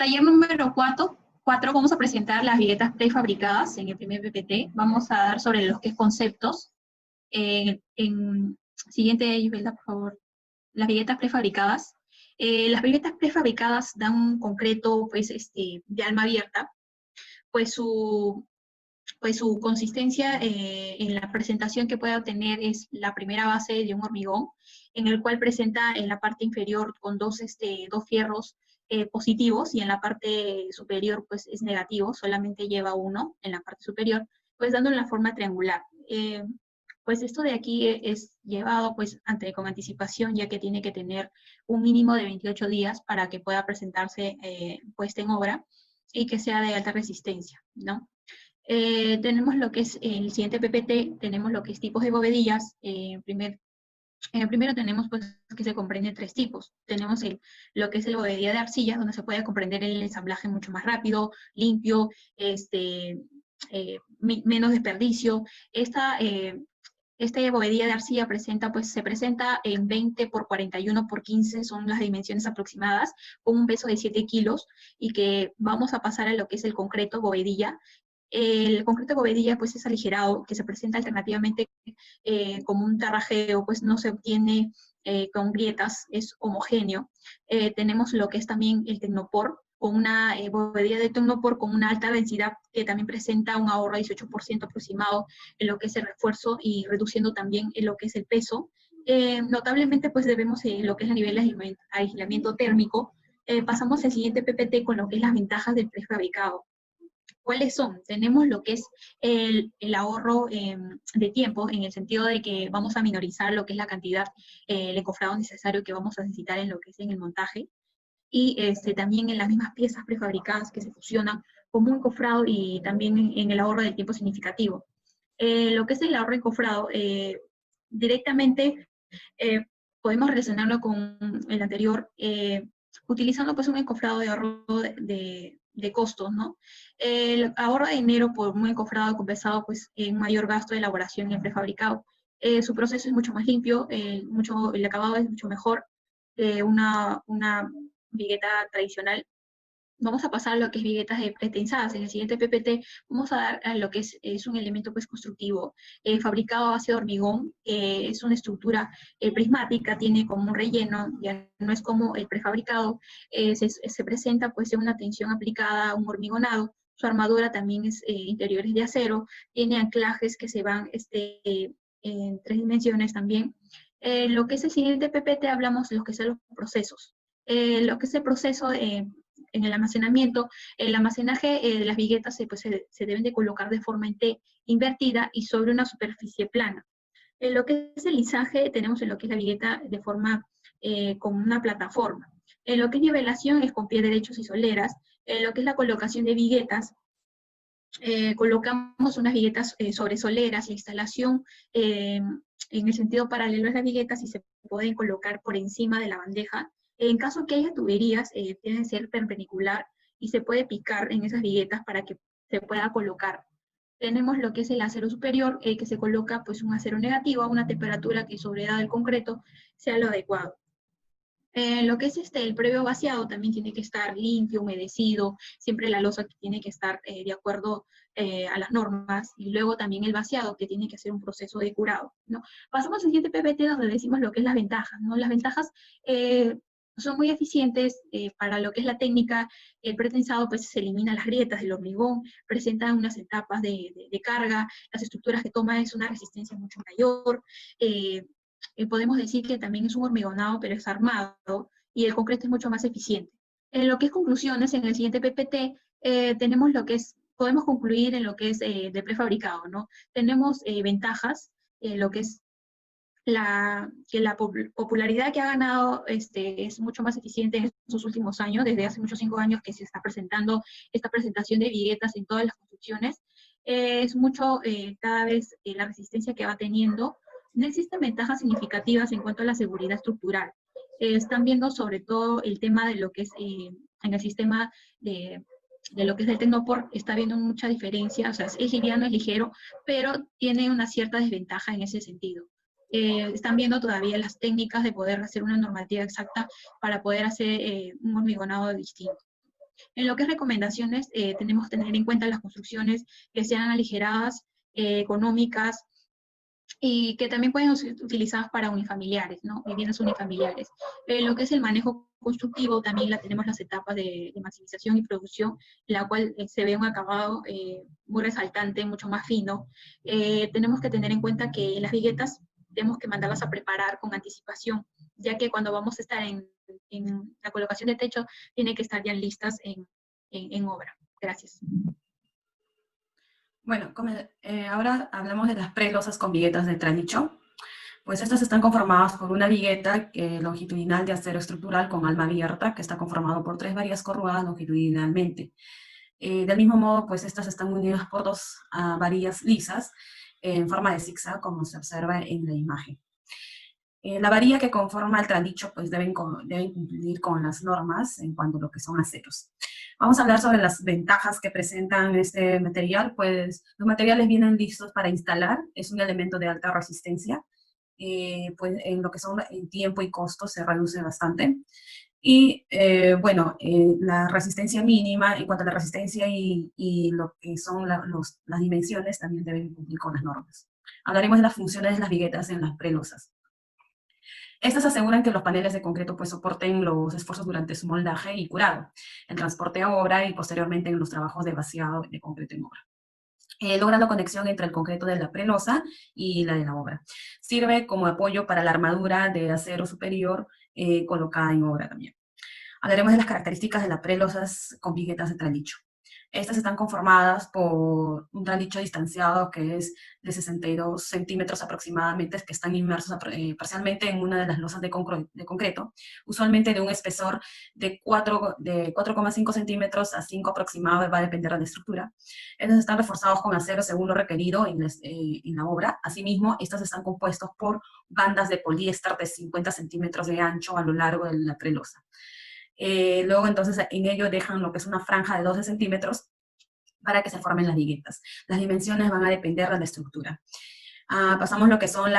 Taller número 4 vamos a presentar las viguetas prefabricadas en el primer PPT. Vamos a dar sobre los que es conceptos. Siguiente, Isabela, por favor. Las viguetas prefabricadas. Las viguetas prefabricadas dan un concreto pues, de alma abierta, pues su consistencia en la presentación que puede obtener es la primera base de un hormigón, en el cual presenta en la parte inferior con dos fierros positivos, y en la parte superior pues es negativo, solamente lleva uno en la parte superior, pues dando la forma triangular. Pues esto de aquí es llevado pues con anticipación, ya que tiene que tener un mínimo de 28 días para que pueda presentarse puesta en obra y que sea de alta resistencia, ¿no? Tenemos lo que es el siguiente PPT, tenemos lo que es tipos de bovedillas. Primero tenemos pues que se comprenden tres tipos. Tenemos lo que es el bovedilla de arcilla, donde se puede comprender el ensamblaje mucho más rápido, limpio, menos desperdicio. Esta bovedilla de arcilla se presenta en 20 por 41 por 15, son las dimensiones aproximadas, con un peso de 7 kilos, y que vamos a pasar a lo que es el concreto bovedilla. El concreto bovedilla pues es aligerado, que se presenta alternativamente como un tarrajeo, pues no se obtiene con grietas, es homogéneo. Tenemos lo que es también el tecnopor, con una bovedilla de tecnopor con una alta densidad, que también presenta un ahorro de 18% aproximado en lo que es el refuerzo, y reduciendo también en lo que es el peso. Notablemente pues debemos lo que es a nivel de aislamiento térmico. Pasamos al siguiente PPT con lo que es las ventajas del prefabricado. ¿Cuáles son? Tenemos lo que es el ahorro de tiempo, en el sentido de que vamos a minorizar lo que es la cantidad, el encofrado necesario que vamos a necesitar en lo que es en el montaje, y también en las mismas piezas prefabricadas que se fusionan como un encofrado, y también en el ahorro de tiempo significativo. Lo que es el ahorro encofrado, directamente podemos relacionarlo con el anterior, utilizando pues un encofrado de ahorro de costos, ¿no? El ahorro de dinero por un encofrado compensado pues en mayor gasto de elaboración en el prefabricado. Su proceso es mucho más limpio, el acabado es mucho mejor que una vigueta tradicional. Vamos a pasar a lo que es viguetas pretensadas. En el siguiente PPT vamos a dar a lo que es un elemento pues constructivo, fabricado a base de hormigón. Es una estructura prismática, tiene como un relleno, ya no es como el prefabricado. Se presenta pues en una tensión aplicada a un hormigonado. Su armadura también es interiores de acero, tiene anclajes que se van en 3 dimensiones también. Lo que es el siguiente PPT hablamos de lo que son los procesos. Lo que es el proceso en el almacenamiento. El almacenaje de las viguetas se deben de colocar de forma en T invertida y sobre una superficie plana. En lo que es el lizaje, tenemos en lo que es la vigueta de forma con una plataforma. En lo que es nivelación es con pie derechos y soleras. En lo que es la colocación de viguetas, colocamos unas viguetas sobre soleras. La instalación en el sentido paralelo a las viguetas, y se pueden colocar por encima de la bandeja. En caso que haya tuberías, deben ser perpendicular, y se puede picar en esas viguetas para que se pueda colocar. Tenemos lo que es el acero superior, que se coloca pues un acero negativo a una temperatura que sobre el concreto sea lo adecuado. Lo que es el previo vaciado también tiene que estar limpio, humedecido, siempre la losa tiene que estar de acuerdo a las normas, y luego también el vaciado, que tiene que hacer un proceso de curado, ¿no? Pasamos al siguiente PPT, donde decimos lo que es las ventajas, ¿no? Las ventajas son muy eficientes para lo que es la técnica. El pretensado pues se elimina las grietas del hormigón, presenta unas etapas de carga, las estructuras que toma es una resistencia mucho mayor. Podemos decir que también es un hormigonado, pero es armado, y el concreto es mucho más eficiente. En lo que es conclusiones, en el siguiente PPT, tenemos lo que es, podemos concluir en lo que es de prefabricado, ¿no? Tenemos ventajas, lo que es que la popularidad que ha ganado es mucho más eficiente en estos últimos años, desde hace muchos 5 años que se está presentando esta presentación de viguetas en todas las construcciones. Es mucho, cada vez, la resistencia que va teniendo. No existen ventajas significativas en cuanto a la seguridad estructural. Están viendo sobre todo el tema de lo que es en el sistema de lo que es el Tecnopor. Está viendo mucha diferencia, o sea, es liviano, es ligero, pero tiene una cierta desventaja en ese sentido. Están viendo todavía las técnicas de poder hacer una normativa exacta para poder hacer un hormigonado distinto. En lo que es recomendaciones, tenemos que tener en cuenta las construcciones que sean aligeradas, económicas, y que también pueden ser utilizadas para unifamiliares, ¿no? Viviendas unifamiliares. Lo que es el manejo constructivo, también tenemos las etapas de maximización y producción, en la cual se ve un acabado muy resaltante, mucho más fino. Tenemos que tener en cuenta que las viguetas tenemos que mandarlas a preparar con anticipación, ya que cuando vamos a estar en la colocación de techo, tienen que estar ya listas en obra. Gracias. Bueno, ahora hablamos de las prelosas con viguetas de tranicho. Pues estas están conformadas por una vigueta longitudinal de acero estructural con alma abierta, que está conformado por 3 varillas corrugadas longitudinalmente. Del mismo modo, pues estas están unidas por 2 varillas lisas en forma de zigzag, como se observa en la imagen. La varilla que conforma el tranicho pues deben cumplir con las normas en cuanto a lo que son aceros. Vamos a hablar sobre las ventajas que presentan este material. Pues los materiales vienen listos para instalar, es un elemento de alta resistencia, pues en lo que son en tiempo y costo se reduce bastante. Y bueno, la resistencia mínima, en cuanto a la resistencia y lo que son las dimensiones, también deben cumplir con las normas. Hablaremos de las funciones de las viguetas en las prelosas. Estas aseguran que los paneles de concreto pues, soporten los esfuerzos durante su moldaje y curado, el transporte a obra y posteriormente en los trabajos de vaciado de concreto en obra. Logrando conexión entre el concreto de la prelosa y la de la obra. Sirve como apoyo para la armadura de acero superior colocada en obra también. Hablaremos de las características de las prelosas con viguetas de tralicho. Estas están conformadas por un tralicho distanciado que es de 62 centímetros aproximadamente, que están inmersos parcialmente en una de las losas de concreto, usualmente de un espesor de 4,5 centímetros a 5 aproximado, va a depender de la estructura. Estos están reforzados con acero según lo requerido en la obra. Asimismo, estos están compuestos por bandas de poliéster de 50 centímetros de ancho a lo largo de la prelosa. Luego, entonces, en ello dejan lo que es una franja de 12 centímetros para que se formen las viguetas. Las dimensiones van a depender de la estructura. Pasamos lo que son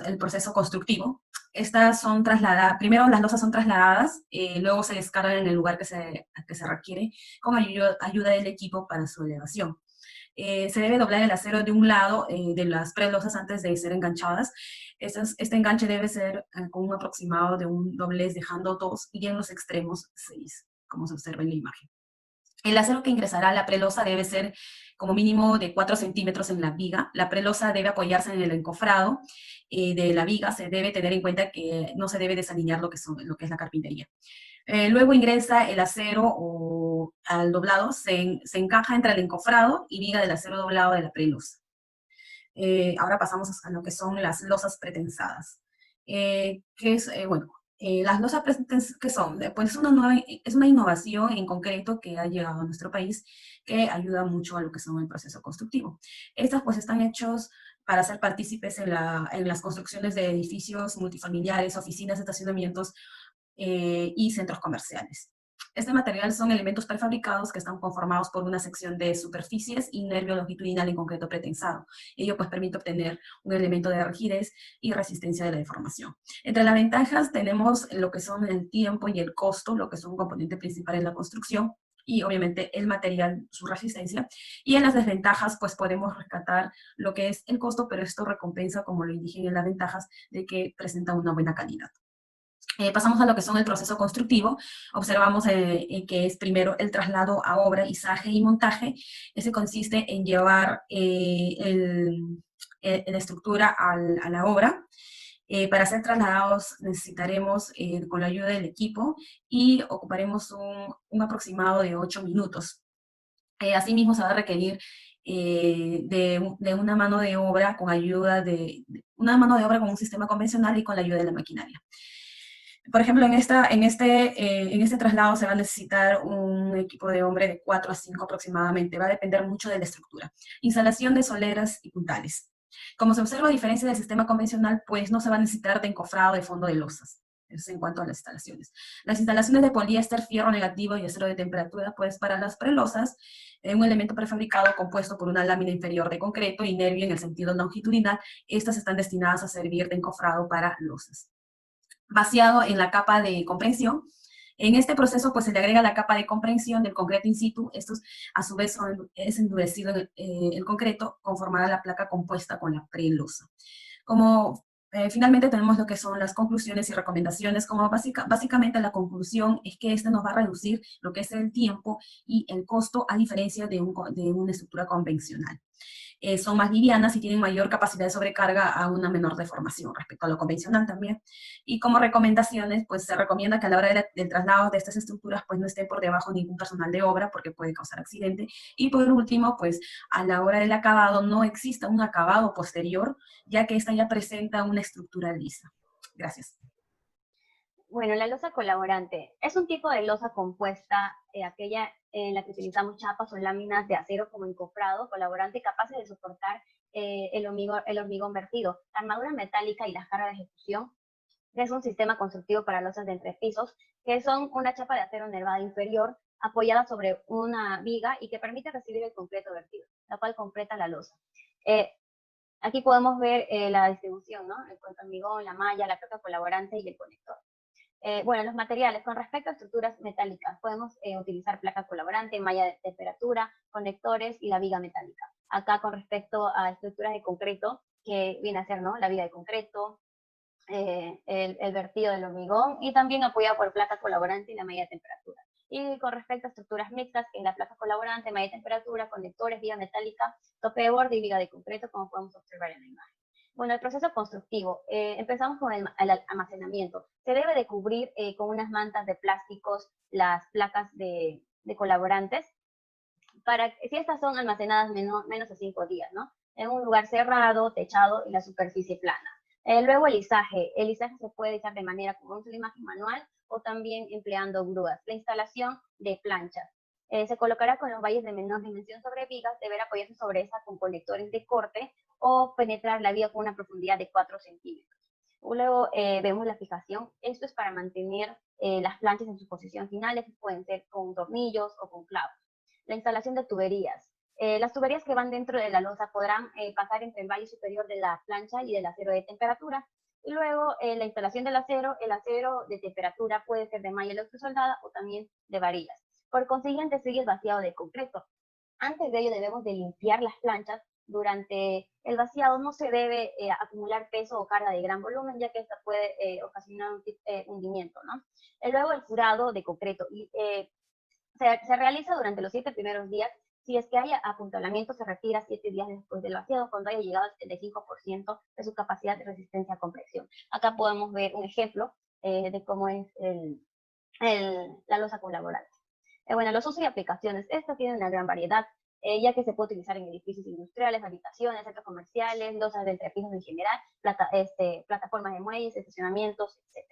el proceso constructivo. Estas son trasladadas, primero las losas son trasladadas, luego se descargan en el lugar que se requiere con ayuda del equipo para su elevación. Se debe doblar el acero de un lado de las prelosas antes de ser enganchadas. Este enganche debe ser con un aproximado de un doblez, dejando 2 y en los extremos 6, como se observa en la imagen. El acero que ingresará a la prelosa debe ser como mínimo de 4 centímetros en la viga. La prelosa debe apoyarse en el encofrado de la viga. Se debe tener en cuenta que no se debe desalinear lo que es la carpintería. Luego ingresa el acero o al doblado, se encaja entre el encofrado y viga del acero doblado de la prelosa. Ahora pasamos a lo que son las losas pretensadas. Las losas pretensadas, ¿qué son? Pues es una innovación en concreto que ha llegado a nuestro país que ayuda mucho a lo que son el proceso constructivo. Estas pues están hechos para ser partícipes en las construcciones de edificios multifamiliares, oficinas, estacionamientos y centros comerciales. Este material son elementos prefabricados que están conformados por una sección de superficies y nervio longitudinal en concreto pretensado. Ello pues permite obtener un elemento de rigidez y resistencia de la deformación. Entre las ventajas tenemos lo que son el tiempo y el costo, lo que son un componente principal en la construcción, y obviamente el material, su resistencia. Y en las desventajas, pues podemos rescatar lo que es el costo, pero esto recompensa, como lo indiqué en las ventajas, de que presenta una buena calidad. Pasamos a lo que son el proceso constructivo. Observamos que es primero el traslado a obra, izaje y montaje. Ese consiste en llevar la estructura a la obra. Para ser trasladados necesitaremos con la ayuda del equipo y ocuparemos un aproximado de 8 minutos. Asimismo, se va a requerir de una mano de obra con una mano de obra con un sistema convencional y con la ayuda de la maquinaria. Por ejemplo, en este traslado se va a necesitar un equipo de hombre de 4 a 5 aproximadamente. Va a depender mucho de la estructura. Instalación de soleras y puntales. Como se observa, a diferencia del sistema convencional, pues no se va a necesitar de encofrado de fondo de losas. Eso en cuanto a las instalaciones. Las instalaciones de poliéster, fierro negativo y acero de temperatura, pues para las prelosas, un elemento prefabricado compuesto por una lámina inferior de concreto y nervio en el sentido longitudinal, estas están destinadas a servir de encofrado para losas. Vaciado en la capa de comprensión, En este proceso, pues, se le agrega la capa de comprensión del concreto in situ. Estos, a su vez, es endurecido el concreto, conformará la placa compuesta con la prelosa. Como finalmente tenemos lo que son las conclusiones y recomendaciones. Como básicamente la conclusión es que este nos va a reducir lo que es el tiempo y el costo, a diferencia de una estructura convencional. Son más livianas y tienen mayor capacidad de sobrecarga a una menor deformación respecto a lo convencional también. Y como recomendaciones, pues se recomienda que a la hora del traslado de estas estructuras, pues no esté por debajo ningún personal de obra porque puede causar accidente. Y por último, pues a la hora del acabado no exista un acabado posterior, ya que esta ya presenta una estructura lisa. Gracias. Bueno, la losa colaborante es un tipo de losa compuesta, aquella en la que utilizamos chapas o láminas de acero como encofrado colaborante capaces de soportar el hormigón vertido, la armadura metálica y las cargas de ejecución. Es un sistema constructivo para losas de entrepisos, que son una chapa de acero nervada inferior apoyada sobre una viga y que permite recibir el concreto vertido, la cual completa la losa. Aquí podemos ver la distribución, ¿no? El hormigón, la malla, la placa colaborante y el conector. Bueno, los materiales. Con respecto a estructuras metálicas, podemos utilizar placa colaborante, malla de temperatura, conectores y la viga metálica. Acá con respecto a estructuras de concreto, que viene a ser, ¿no?, la viga de concreto, el vertido del hormigón y también apoyado por placa colaborante y la malla de temperatura. Y con respecto a estructuras mixtas, que es la placa colaborante, malla de temperatura, conectores, viga metálica, tope de borde y viga de concreto, como podemos observar en la imagen. Bueno, el proceso constructivo. Empezamos con el almacenamiento. Se debe de cubrir con unas mantas de plásticos las placas de colaborantes, si estas son almacenadas menos de 5 días, ¿no? En un lugar cerrado, techado y la superficie plana. Luego el izaje. El izaje se puede izar de manera como una imagen manual o también empleando grúas. La instalación de planchas. Se colocará con los valles de menor dimensión sobre vigas, deberá apoyarse sobre esta con conectores de corte o penetrar la viga con una profundidad de 4 centímetros. Luego vemos la fijación. Esto es para mantener las planchas en su posición final, que pueden ser con tornillos o con clavos. La instalación de tuberías. Las tuberías que van dentro de la losa podrán pasar entre el valle superior de la plancha y del acero de temperatura. Y luego la instalación del acero. El acero de temperatura puede ser de malla electrosoldada o también de varillas. Por consiguiente, sigue el vaciado de concreto. Antes de ello debemos de limpiar las planchas. Durante el vaciado no se debe acumular peso o carga de gran volumen, ya que esta puede ocasionar un hundimiento, ¿no? Luego el curado de concreto. Se realiza durante los 7 primeros días. Si es que haya apuntalamiento, se retira 7 días después del vaciado, cuando haya llegado al 75% de su capacidad de resistencia a compresión. Acá podemos ver un ejemplo de cómo es la losa colaborante. Bueno, los usos y aplicaciones. Esta tiene una gran variedad, ya que se puede utilizar en edificios industriales, habitaciones, centros comerciales, losas de entrepisos en general, plataformas de muelles, estacionamientos, etc.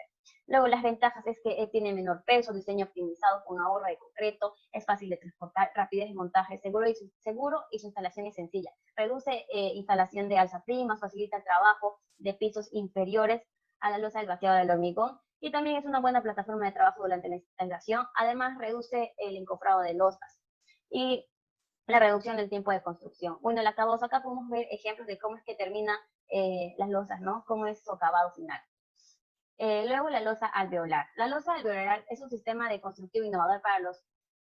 Luego, las ventajas es que tiene menor peso, diseño optimizado con ahorro de concreto, es fácil de transportar, rapidez de montaje, seguro y su instalación es sencilla. Reduce instalación de alzaprimas, facilita el trabajo de pisos inferiores a la losa del vaciado del hormigón y también es una buena plataforma de trabajo durante la instalación. Además, reduce el encofrado de losas y la reducción del tiempo de construcción. Bueno, el acabado, acá podemos ver ejemplos de cómo es que termina las losas, ¿no? Cómo es su acabado final. Luego la losa alveolar. La losa alveolar es un sistema de constructivo innovador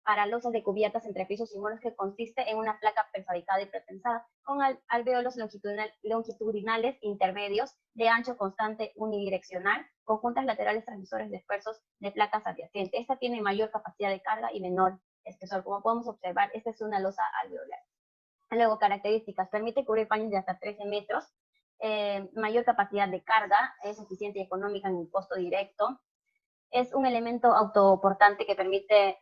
para losas de cubiertas entre pisos y muros que consiste en una placa prefabricada y pretensada con alveolos longitudinales intermedios de ancho constante unidireccional con juntas laterales transmisores dispersos de placas adyacentes. Esta tiene mayor capacidad de carga y menor espesor. Como podemos observar, esta es una losa alveolar. Luego, características. Permite cubrir paños de hasta 13 metros. Mayor capacidad de carga, es eficiente y económica en el costo directo, es un elemento autoportante que permite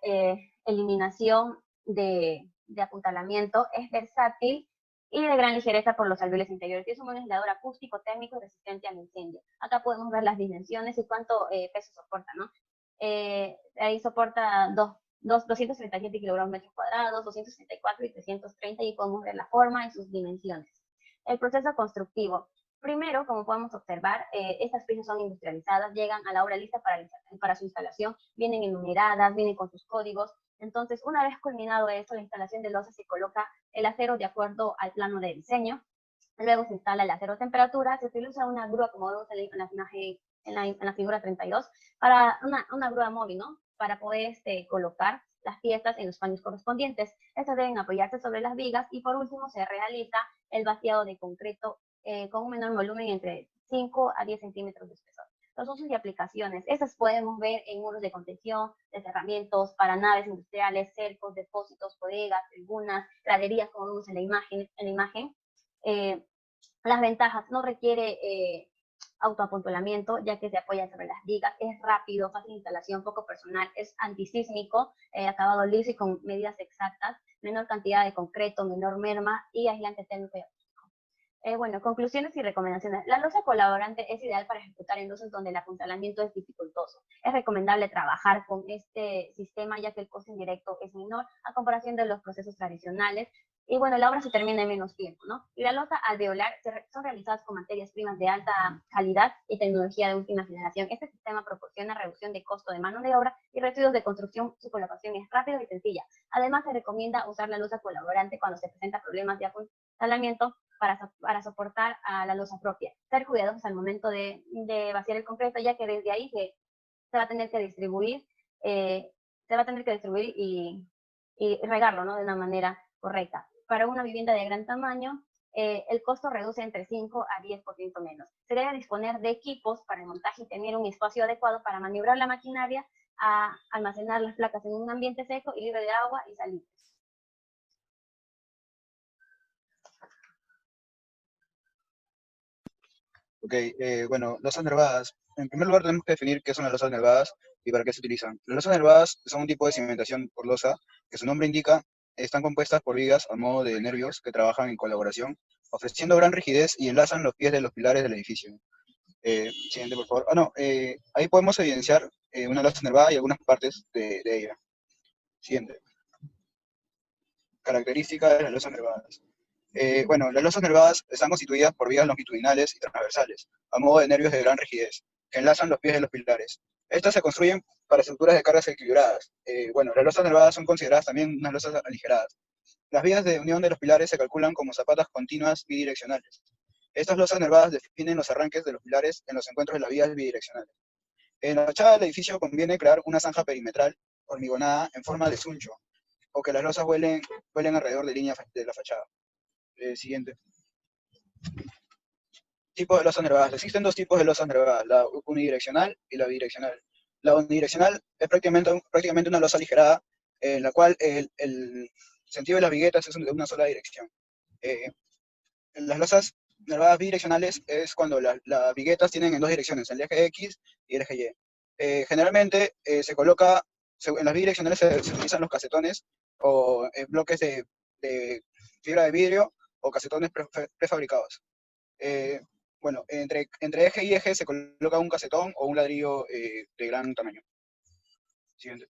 eliminación de apuntalamiento, es versátil y de gran ligereza por los alveolos interiores. Es un buen aislador acústico, térmico y resistente al incendio. Acá podemos ver las dimensiones y cuánto peso soporta, ¿no? Ahí soporta 237 kilogramos metros cuadrados, 264 y 330, y podemos ver la forma y sus dimensiones. El proceso constructivo. Primero, como podemos observar, estas piezas son industrializadas, llegan a la obra lista para su instalación, vienen enumeradas, vienen con sus códigos. Entonces, una vez culminado esto, la instalación de losas, se coloca el acero de acuerdo al plano de diseño. Luego se instala el acero a temperatura, se utiliza una grúa, como vemos en la figura 32, para una grúa móvil, ¿no? para poder colocar las piezas en los paños correspondientes. Estas deben apoyarse sobre las vigas y por último se realiza el vaciado de concreto con un menor volumen entre 5 a 10 centímetros de espesor. Los usos y aplicaciones. Estas podemos ver en muros de contención, cerramientos para naves industriales, cercos, depósitos, bodegas, tribunas, graderías, como vemos en la imagen. Las ventajas: no requiere autoapuntolamiento, ya que se apoya sobre las vigas, es rápido, fácil de instalación, poco personal, es antisísmico, acabado liso y con medidas exactas, menor cantidad de concreto, menor merma y aislante térmico y acústico. Bueno, conclusiones y recomendaciones. La losa colaborante es ideal para ejecutar en losas donde el apuntalamiento es dificultoso. Es recomendable trabajar con este sistema, ya que el costo indirecto es menor a comparación de los procesos tradicionales. Y bueno, la obra se termina en menos tiempo, ¿no? Y la losa alveolar son realizadas con materias primas de alta calidad y tecnología de última generación. Este sistema proporciona reducción de costo de mano de obra y residuos de construcción. Su colocación es rápida y sencilla. Además, se recomienda usar la losa colaborante cuando se presentan problemas de apuntalamiento para soportar a la losa propia. Ser cuidadosos al momento de vaciar el concreto, ya que desde ahí se va a tener que distribuir, y regarlo, ¿no?, de una manera correcta. Para una vivienda de gran tamaño, el costo reduce entre 5 a 10% menos. Se debe disponer de equipos para el montaje y tener un espacio adecuado para maniobrar la maquinaria, a almacenar las placas en un ambiente seco y libre de agua y salitres. Ok, bueno, losas nervadas. En primer lugar tenemos que definir qué son las losas nervadas y para qué se utilizan. Las losas nervadas son un tipo de cimentación por losa que su nombre indica están compuestas por vigas a modo de nervios que trabajan en colaboración, ofreciendo gran rigidez y enlazan los pies de los pilares del edificio. Siguiente, por favor. Ahí podemos evidenciar una losa nervada y algunas partes de ella. Siguiente. Características de las losas nervadas. Bueno, las losas nervadas están constituidas por vigas longitudinales y transversales, a modo de nervios de gran rigidez, que enlazan los pies de los pilares. Estas se construyen para estructuras de cargas equilibradas. Bueno, las losas nervadas son consideradas también unas losas aligeradas. Las vigas de unión de los pilares se calculan como zapatas continuas bidireccionales. Estas losas nervadas definen los arranques de los pilares en los encuentros de las vigas bidireccionales. En la fachada del edificio conviene crear una zanja perimetral hormigonada en forma de suncho, o que las losas vuelen alrededor de línea de la fachada. Siguiente. Tipo de losas nervadas. Existen dos tipos de losas nervadas, la unidireccional y la bidireccional. La unidireccional es prácticamente una losa aligerada, en la cual el sentido de las viguetas es de una sola dirección. Las losas nervadas bidireccionales es cuando las viguetas tienen en dos direcciones, el eje X y el eje Y. Generalmente se coloca, en las bidireccionales se utilizan los casetones o bloques de fibra de vidrio o casetones prefabricados. Bueno, entre eje y eje se coloca un casetón o un ladrillo de gran tamaño. Siguiente.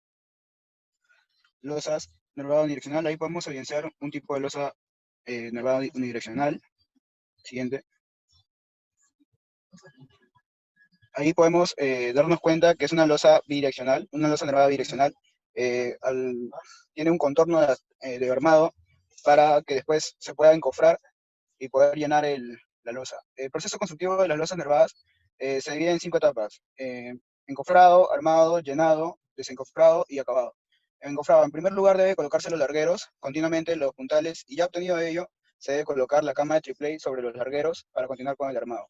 Losas nervada unidireccional. Ahí podemos evidenciar un tipo de losa nervada unidireccional. Siguiente. Ahí podemos darnos cuenta que es una losa bidireccional, una losa nervada bidireccional. Tiene un contorno de armado para que después se pueda encofrar y poder llenar la losa. El proceso constructivo de las losas nervadas se divide en 5 etapas: encofrado, armado, llenado, desencofrado y acabado. Encofrado: en primer lugar debe colocarse los largueros continuamente, los puntales, y ya obtenido ello se debe colocar la cama de triplay sobre los largueros para continuar con el armado.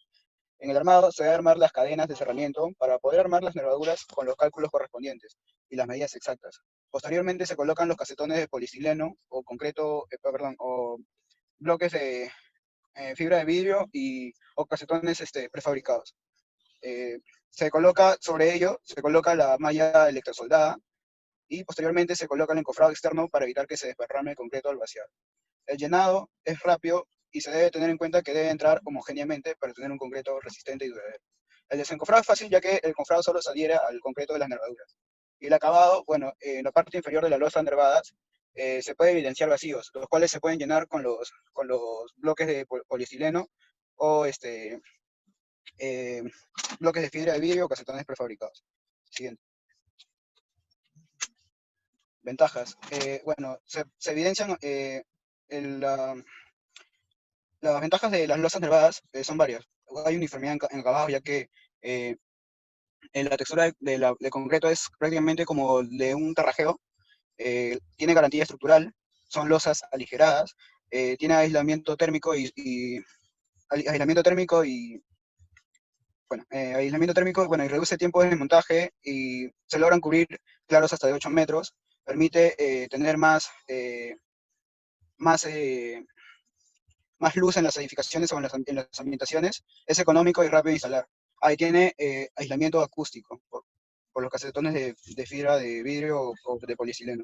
En el armado se debe armar las cadenas de cerramiento para poder armar las nervaduras con los cálculos correspondientes y las medidas exactas. Posteriormente se colocan los casetones de polistileno o concreto, o bloques de fibra de vidrio o casetones prefabricados. Se coloca sobre ello, se coloca la malla electrosoldada y posteriormente se coloca el encofrado externo para evitar que se desparrame el concreto al vaciar. El llenado es rápido y se debe tener en cuenta que debe entrar homogéneamente para tener un concreto resistente y duradero. El desencofrado es fácil, ya que el encofrado solo se adhiere al concreto de las nervaduras. Y el acabado, bueno, en la parte inferior de las losas nervadas se puede evidenciar vacíos, los cuales se pueden llenar con los bloques de poliestileno o bloques de fibra de vidrio o casetones prefabricados. Siguiente. Ventajas. Bueno, se evidencian las ventajas de las losas nervadas son varias. Hay uniformidad en acabados, ya que La textura de concreto es prácticamente como de un terrajeo. Tiene garantía estructural, son losas aligeradas, tiene aislamiento térmico aislamiento térmico y aislamiento térmico, bueno, y reduce tiempo de montaje y se logran cubrir claros hasta de 8 metros, permite tener más, eh, más luz en las edificaciones o en las ambientaciones, es económico y rápido de instalar. Ahí tiene aislamiento acústico por los casetones de fibra de vidrio o de poliestileno.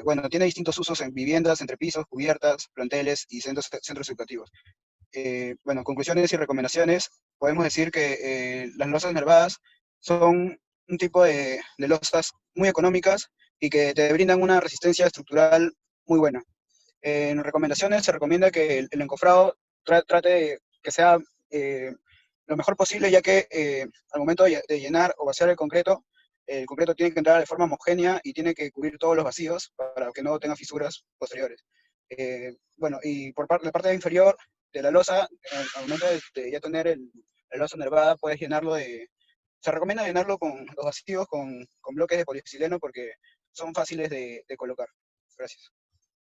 Bueno, tiene distintos usos en viviendas, entrepisos, cubiertas, planteles y centros educativos. Bueno, conclusiones y recomendaciones. Podemos decir que las losas nervadas son un tipo de losas muy económicas y que te brindan una resistencia estructural muy buena. En recomendaciones se recomienda que el encofrado trate de que sea lo mejor posible, ya que al momento de llenar o vaciar el concreto tiene que entrar de forma homogénea y tiene que cubrir todos los vacíos para que no tenga fisuras posteriores. Bueno, y por la parte inferior de la losa, al momento de ya tener la losa nervada, puedes llenarlo se recomienda llenarlo con los vacíos con bloques de poliestileno porque son fáciles de colocar. Gracias.